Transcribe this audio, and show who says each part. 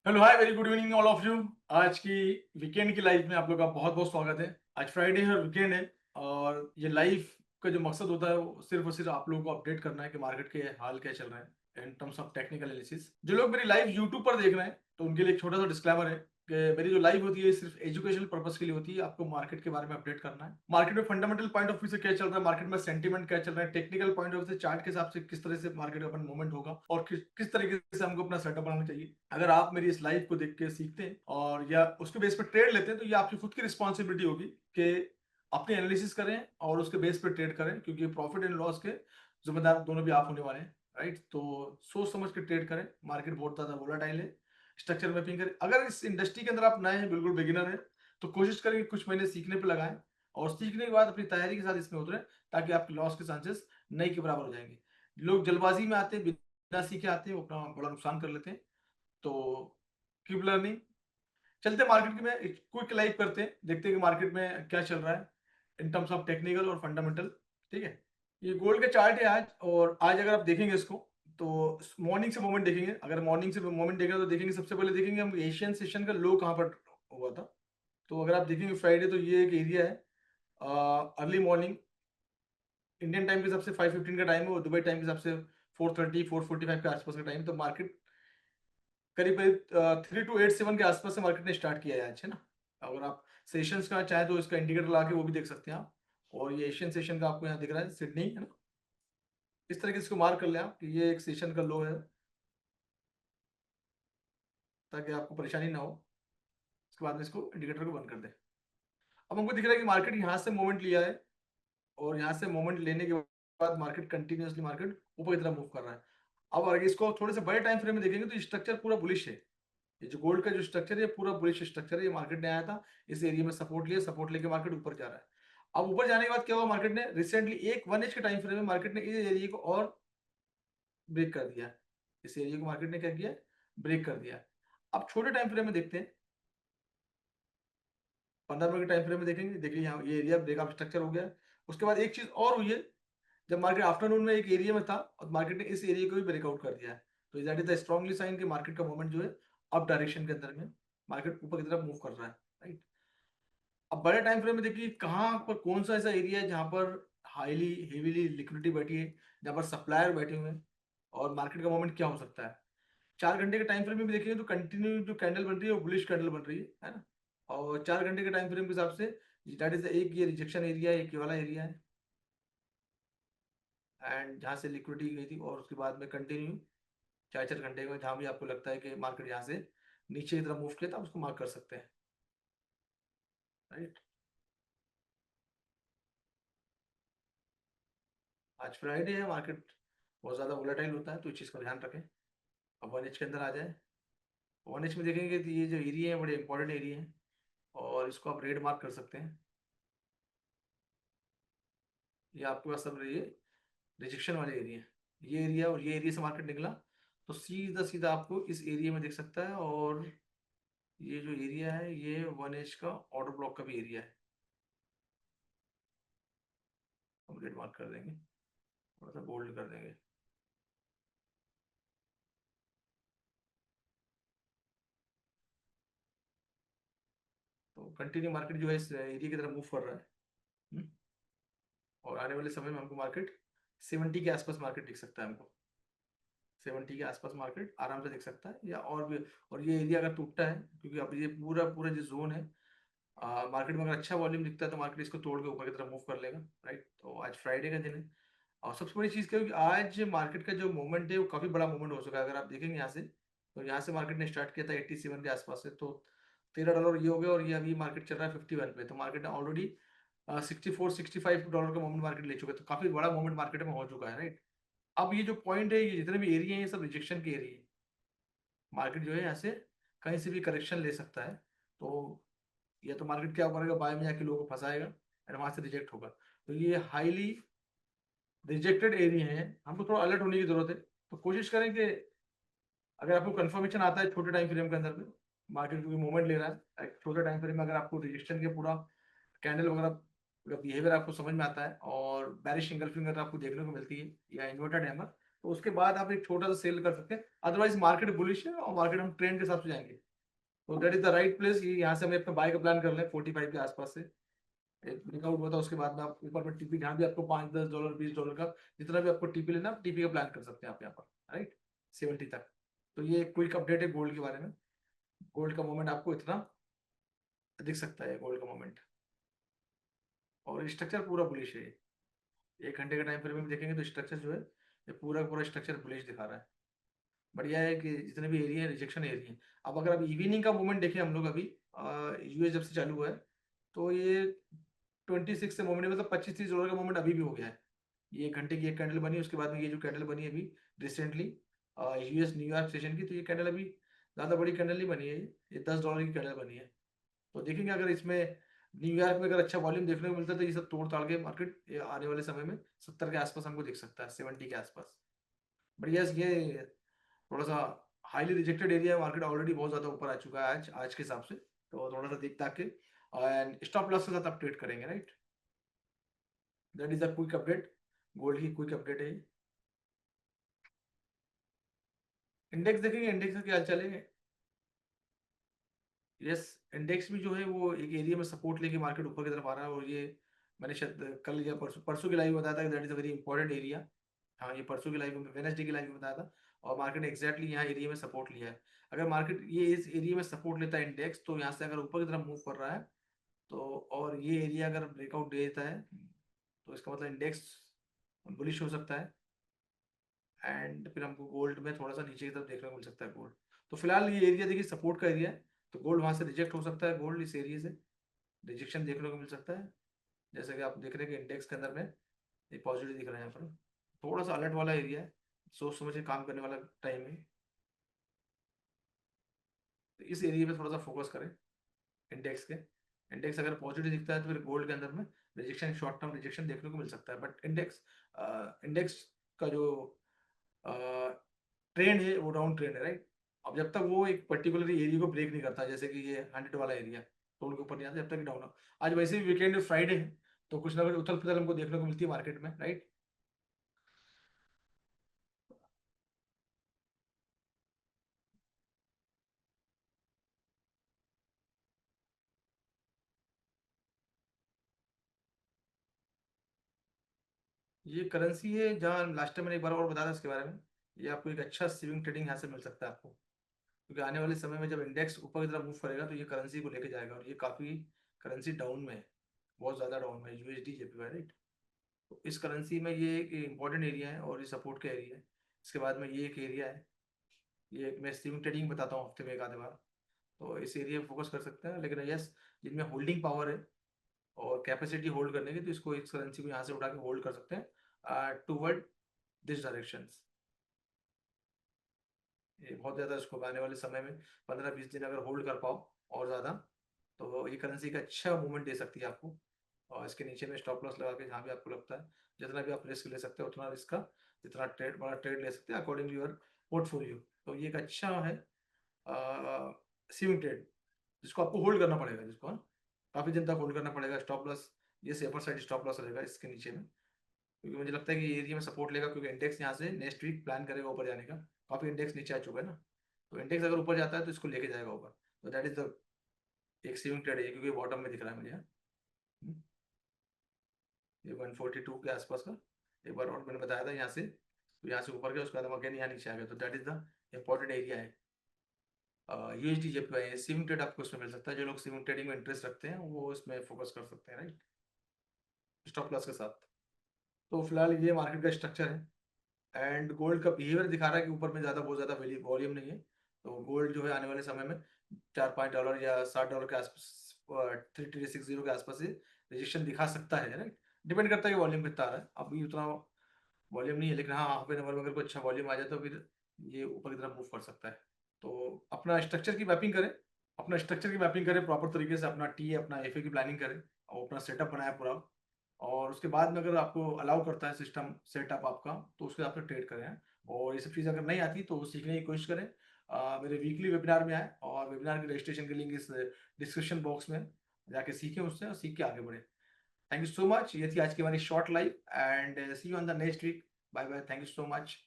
Speaker 1: Hello hi very good evening all of you. आज की weekend की लाइफ में आप लोग का बहुत बहुत स्वागत है। आज फ्राइडे है और वीकेंड है। और ये लाइफ का जो मकसद होता है वो सिर्फ और सिर्फ आप लोगों को अपडेट करना है कि मार्केट के हाल क्या चल रहा है in terms of technical analysis. जो लोग मेरी लाइव यूट्यूब पर देख रहे हैं तो उनके लिए एक छोटा सा डिस्क्लेमर है कि मेरी जो लाइव होती है सिर्फ एजुकेशनल पर्पस के लिए होती है। आपको मार्केट के बारे में अपडेट करना है, मार्केट में फंडामेंटल पॉइंट ऑफ व्यू से क्या चल रहा है, मार्केट में सेंटीमेंट क्या चल रहा है, टेक्निकल पॉइंट ऑफ व्यू से चार्ट के हिसाब से किस तरह से मार्केट का अपन मूवमेंट होगा और किस तरीके से हमको अपना सेटअप बनाना चाहिए। अगर आप मेरी इस लाइव को देख के सीखते हैं और या उसके बेस पर ट्रेड लेते हैं तो ये आपकी खुद की रिस्पॉन्सिबिलिटी होगी कि अपनी एनालिसिस करें और उसके बेस पे ट्रेड करें, क्योंकि प्रॉफिट एंड लॉस के जिम्मेदार दोनों भी आप होने वाले हैं। राइट, तो सोच समझ के ट्रेड करें। मार्केट बहुत ज्यादा वोलाटाइल है। स्ट्रक्चर मैपिंग करें। अगर इस इंडस्ट्री के अंदर आप नए हैं, बिल्कुल बिगिनर हैं, तो कोशिश करें कि कुछ महीने सीखने पे लगाएं और सीखने के बाद अपनी तैयारी के साथ इसमें उतरें, ताकि आपके लॉस के चांसेस नहीं के बराबर हो जाएंगे। लोग जल्दबाजी में आते हैं, बिना सीखे आते हैं, वो अपना बड़ा नुकसान कर लेते हैं। तो कीप लर्निंग। चलते मार्केट में एक क्विक लाइव करते हैं, देखते हैं कि मार्केट में क्या चल रहा है इन टर्म्स ऑफ टेक्निकल और फंडामेंटल। ठीक है, ये गोल्ड का चार्ट है आज। और आज अगर आप देखेंगे इसको तो मॉर्निंग से मोमेंट देखेंगे। अगर मॉर्निंग से मोमेंट देखें तो देखेंगे, सबसे पहले देखेंगे हम एशियन सेशन का लो कहाँ पर हुआ था। तो अगर आप देखेंगे फ्राइडे, तो ये एक एरिया है अर्ली मॉर्निंग इंडियन टाइम के हिसाब से 5:15 का टाइम है और दुबई टाइम के हिसाब से 4:30 4:45 के आसपास का टाइम। तो मार्केट करीब करीब 3 to 8 7 के आसपास से मार्केट ने स्टार्ट किया है आज, है ना। अगर आप सेशंस का चाहे तो इसका इंडिकेटर ला के वो भी देख सकते हैं आप। और ये एशियन सेशन का आपको यहाँ दिख रहा है, सिडनी, है ना। इस तरीके से इसको मार्क कर ले आप कि ये एक सेशन का लो है, ताकि आपको परेशानी ना हो। उसके बाद में इसको इंडिकेटर को बंद कर दे। अब हमको दिख रहा है कि मार्केट यहाँ से मोमेंट लिया है और यहाँ से मोमेंट लेने के बाद मार्केट कंटिन्यूसली मार्केट ऊपर की तरफ मूव कर रहा है। अब अगर इसको थोड़े से बड़े टाइम फ्रेम में देखेंगे तो स्ट्रक्चर पूरा बुलिश है। ये जो गोल्ड का जो स्ट्रक्चर है ये पूरा बुलिश स्ट्रक्चर है। ये मार्केट ने आया था, इस एरिया में सपोर्ट लिया, सपोर्ट लेके मार्केट ऊपर जा रहा है। अब ऊपर जाने के बाद क्या हुआ, मार्केट ने रिसेंटली एक 1 एज के टाइम फ्रेम में मार्केट ने इस एरिया को और ब्रेक कर दिया। इस एरिया को मार्केट ने क्या किया, ब्रेक कर दिया। अब छोटे टाइम फ्रेम में देखते हैं, 15 मिनट के टाइम फ्रेम में देखेंगे। देखिए यहाँ ये एरिया ब्रेकअप स्ट्रक्चर हो गया। उसके बाद एक चीज और हुई है, जब मार्केट आफ्टरनून में एक एरिया में था और मार्केट ने इस एरिया को भी ब्रेकआउट कर दिया है, तो that is the strongly sign कि मार्केट का मूवमेंट जो है अप डायरेक्शन के अंदर में मार्केट ऊपर की तरफ मूव कर रहा है। राइट, अब बड़े टाइम फ्रेम में देखिए कहाँ पर कौन सा ऐसा एरिया है जहां पर हाईली हेवीली लिक्विडिटी बैठी है, जहां पर सप्लायर बैठे हुए हैं और मार्केट का मूवमेंट क्या हो सकता है। 4 घंटे के टाइम फ्रेम में भी देखिए तो कंटिन्यू जो कैंडल बन रही है वो बुलिश कैंडल बन रही है ना। और 4 घंटे के टाइम फ्रेम के हिसाब से दैट इज एक ये रिजेक्शन एरिया है, एक ये वाला एरिया है एंड जहाँ से लिक्विडिटी गई थी। और उसके बाद में कंटिन्यू 4 4 घंटे में जहाँ भी आपको लगता है कि मार्केट यहाँ से नीचे की तरफ मूव किया था, आप उसको मार्क कर सकते हैं। राइट, आज फ्राइडे है, मार्केट बहुत ज़्यादा वोलेटाइल होता है, तो इस चीज़ का ध्यान रखें। अब 1 एच के अंदर आ जाए। 1 एच में देखेंगे तो ये जो एरिया है बड़े इंपॉर्टेंट एरिया है और इसको आप रेड मार्क कर सकते हैं। ये आपके पास सब ये रिजेक्शन वाले एरिया है, ये एरिया और ये एरिया से मार्केट निकला तो सीधा सीधा आपको इस एरिया में दिख सकता है। और ये जो एरिया है ये 1 एच का ऑर्डर ब्लॉक का भी एरिया है। हम रेड मार्क कर देंगे, थोड़ा सा बोल्ड कर देंगे। तो कंटिन्यू मार्केट जो है इस एरिया की तरफ मूव कर रहा है। हम्म? और आने वाले समय में हमको मार्केट 70 के आसपास मार्केट दिख सकता है हमको। 70 के आसपास मार्केट आराम से दिख सकता है, या और भी। और ये एरिया अगर टूटता है, क्योंकि अब ये पूरा पूरा जो जोन है मार्केट में अगर अच्छा वॉल्यूम दिखता है तो मार्केट इसको तोड़ के ऊपर की तरफ मूव कर लेगा। राइट, तो आज फ्राइडे का दिन है। और सबसे बड़ी चीज़ क्या है कि आज मार्केट का जो मूवमेंट है वो काफ़ी बड़ा मूवमेंट हो चुका है। अगर आप देखेंगे यहाँ से, तो यहाँ से मार्केट ने स्टार्ट किया था 87 के आसपास से, तो $13 ये हो गया और ये अभी मार्केट चल रहा है 51 पे। तो मार्केट ने ऑलरेडी 64 65 डॉलर का मोमेंट मार्केट ले चुका है, तो काफ़ी बड़ा मोमेंट मार्केट में हो चुका है। राइट, अब ये जो पॉइंट है, ये जितने भी एरिया हैं ये सब रिजेक्शन के एरिया है। मार्केट जो है यहाँ से कहीं से भी करेक्शन ले सकता है। तो या तो मार्केट क्या करेगा, बाय में जाके लोगों को फंसाएगा एंड वहां से रिजेक्ट होगा। तो ये हाईली रिजेक्टेड एरिया है, हमको थोड़ा अलर्ट होने की जरूरत है। तो कोशिश करें कि अगर आपको कंफर्मेशन आता है छोटे टाइम फ्रेम के अंदर में मार्केट क्योंकि मूवमेंट ले रहा है, एक छोटे टाइम फ्रेम में अगर आपको रजिस्टर के पूरा कैंडल वगैरह का बिहेवियर आपको समझ में आता है और बैरिश इंगल्फिंग अगर आपको देखने को मिलती है या इन्वर्टेड हैमर, तो उसके बाद आप एक छोटा सा सेल कर सकते हैं। अदरवाइज मार्केट बुलिश है और मार्केट हम ट्रेंड के हिसाब से जाएंगे, तो that is the right place. यहाँ से हमें अपना बाय का प्लान कर लें 45 के आसपास से, एक ब्रेकआउट हुआ था उसके बाद में आप ऊपर में टीपी, जहाँ भी आपको $5 $10 $20 का जितना भी आपको टीपी लेना, आप टीपी का प्लान कर सकते हैं आप यहाँ पर, राइट, 70 तक। तो ये क्विक अपडेट है गोल्ड के बारे में। गोल्ड का मूवमेंट आपको इतना दिख सकता है, गोल्ड का मूवमेंट, और स्ट्रक्चर पूरा बुलिश है। 1 घंटे का टाइम फ्रेम में देखेंगे तो स्ट्रक्चर जो है ये पूरा पूरा स्ट्रक्चर बुलिश दिखा रहा है। बढ़िया है कि जितने भी एरिया है रिजेक्शन एरिया है। अब अगर आप इवनिंग का मूवमेंट देखें हम लोग अभी, यूएस जब से चालू हुआ है, तो ये 26 से मूवमेंट, मतलब $25-30 का मूवमेंट अभी भी हो गया है। ये 1 घंटे की एक कैंडल बनी, उसके बाद में ये जो कैंडल बनी है अभी रिसेंटली यूएस न्यूयॉर्क सेशन की, तो ये कैंडल अभी ज़्यादा बड़ी कैंडल नहीं बनी है, ये $10 की कैंडल बनी है। तो देखेंगे अगर इसमें न्यूयॉर्क में अगर अच्छा वॉल्यूम देखने को मिलता है तो ये सब तोड़ ताड़ के मार्केट आने वाले समय में 70 के आसपास हमको दिख सकता है, 70 के आसपास। बट यस, ये थोड़ा सा हाईली रिजेक्टेड एरिया है, मार्केट ऑलरेडी बहुत ज़्यादा ऊपर आ चुका है आज आज के हिसाब से, तो थोड़ा सा देख ताक के एंड स्टॉप लॉस के साथ आप ट्रेड करेंगे, right. That is the quick update, gold की क्विक अपडेट है। इंडेक्स देखेंगे, इंडेक्स का क्या चलेंगे। यस, इंडेक्स भी जो है वो एक एरिया में सपोर्ट लेके मार्केट ऊपर की तरफ आ रहा है, और ये मैंने शायद कल या परसों परसों की लाइव में बताया था कि that is a very important area. हाँ, ये परसों की लाइव में, वेडनेसडे की लाइव में बताया था, और मार्केट ने एक्जैक्टली यहाँ एरिया में सपोर्ट लिया है। अगर मार्केट ये इस एरिया में सपोर्ट लेता है इंडेक्स, तो यहाँ से अगर ऊपर की तरफ मूव कर रहा है, तो और ये एरिया अगर ब्रेकआउट दे देता है, तो इसका मतलब इंडेक्स बुलिश हो सकता है, एंड फिर हमको गोल्ड में थोड़ा सा नीचे की तरफ देखने को मिल सकता है गोल्ड। तो फिलहाल ये एरिया देखिए सपोर्ट का एरिया है, तो गोल्ड वहां से रिजेक्ट हो सकता है, गोल्ड इस एरिया से रिजेक्शन देखने को मिल सकता है। जैसे कि आप देख रहे हैं कि इंडेक्स के अंदर में ये पॉजिटिव दिख रहा है यहाँ पर, थोड़ा सा अलर्ट वाला एरिया है, सोच समझ के काम करने वाला टाइम है, तो इस एरिया पे थोड़ा सा फोकस करें इंडेक्स के। इंडेक्स अगर पॉजिटिव दिखता है तो फिर गोल्ड के अंदर में रिजेक्शन, शॉर्ट टर्म रिजेक्शन देखने को मिल सकता है, बट इंडेक्स इंडेक्स का जो ट्रेंड है वो डाउन ट्रेंड है, राइट। अब जब तक वो एक पर्टिकुलर एरिया को ब्रेक नहीं करता, जैसे कि ये 100 वाला एरिया, तो उनके ऊपर नहीं आता जब तक डाउन हो। आज वैसे भी वीकेंड फ्राइडे है, तो कुछ ना कुछ उथल पुथल हमको देखने को मिलती है मार्केट में, राइट। ये करेंसी है जहाँ लास्ट टाइम मैंने एक बार और बताया था इसके बारे में। ये आपको एक अच्छा स्विंग ट्रेडिंग यहाँ से मिल सकता है आपको, क्योंकि आने वाले समय में जब इंडेक्स ऊपर की तरफ मूव करेगा तो ये करेंसी को लेके जाएगा, और ये काफ़ी करेंसी डाउन में है, बहुत ज़्यादा डाउन में है, यूएसडी जेपीवाई, राइट। तो इस करेंसी में ये एक इंपॉर्टेंट एरिया है, और ये सपोर्ट का एरिया है। इसके बाद में ये एक एरिया है, ये मैं स्विंग ट्रेडिंग बताता हूँ हफ्ते में एक आधे बार, तो इस एरिया पे फोकस कर सकते हैं। लेकिन यस, जिनमें होल्डिंग पावर है और कैपेसिटी होल्ड करने की, तो इसको इस करेंसी को यहाँ से उठा के होल्ड कर सकते हैं टूवर्ड दिस डायरेक्शन। ये बहुत ज़्यादा इसको आने वाले समय में 15-20 दिन अगर होल्ड कर पाओ और ज़्यादा, तो ये करेंसी का अच्छा मूवमेंट दे सकती है आपको। और इसके नीचे में स्टॉप लॉस लगा के जहाँ भी आपको लगता है, जितना भी आप रिस्क ले सकते हो उतना रिस्क का, जितना ट्रेड बड़ा ट्रेड ले सकते हैं अकॉर्डिंग टू योर पोर्टफोलियो। तो ये एक अच्छा है स्विंग ट्रेड, जिसको आपको होल्ड करना पड़ेगा, जिसको काफ़ी दिन तक होल्ड करना पड़ेगा। स्टॉप लॉस ये सेफर साइड स्टॉप लॉस रहेगा इसके नीचे में, क्योंकि मुझे लगता है कि ये एरिया में सपोर्ट लेगा, क्योंकि इंडेक्स यहाँ से नेक्स्ट वीक प्लान करेगा ऊपर जाने का। काफ़ी इंडेक्स नीचे आ चुका है ना, तो इंडेक्स अगर ऊपर जाता है तो इसको लेके जाएगा ऊपर। तो दैट इज द एक सेविंग ट्रेड है, क्योंकि बॉटम में दिख रहा है मुझे यहाँ। हम्म, ये 142 के आसपास का एक बार और मैंने बताया था यहाँ से, तो यहाँ से ऊपर गया उसके बाद हम अगेन यहाँ नीचे आ गया, तो that is the important area है। यूएसडी जेपीवाई स्विंग ट्रेड आपको इसमें मिल सकता है, जो लोग स्विंग ट्रेडिंग में इंटरेस्ट रखते हैं वो इसमें फोकस कर सकते हैं, राइट, स्टॉप लॉस के साथ। तो फिलहाल ये मार्केट का स्ट्रक्चर है, एंड गोल्ड का बिहेवियर दिखा रहा है कि ऊपर में ज़्यादा बहुत ज़्यादा वॉल्यूम नहीं है। तो गोल्ड जो है आने वाले समय में $4-5 या $60 के आसपास, 3360 के आसपास से रजिस्ट्रेशन दिखा सकता है, राइट। डिपेंड करता है कि वॉल्यूम कितना आ रहा है, अभी उतना वॉल्यूम नहीं है, लेकिन हाँ, हाफ एन आवर में अगर कोई अच्छा वॉल्यूम आ जाए तो फिर ये ऊपर की तरफ मूव कर सकता है। तो अपना स्ट्रक्चर की मैपिंग करें, अपना स्ट्रक्चर की मैपिंग करें प्रॉपर तरीके से, अपना टी अपना एफ की प्लानिंग करें, और अपना सेटअप बनाए पूरा, और उसके बाद में अगर आपको अलाउ करता है सिस्टम सेटअप आपका, तो उसके आप ट्रेड करें। और ये सब चीज़ अगर नहीं आती तो सीखने की कोशिश करें। मेरे वीकली वेबिनार में आए, और वेबिनार के रजिस्ट्रेशन के लिंक इस डिस्क्रिप्शन बॉक्स में जाके सीखें उससे, और सीख के आगे बढ़े। थैंक यू सो मच, ये थी आज की हमारी short live, and see you on the next week. Bye bye, thank you so much.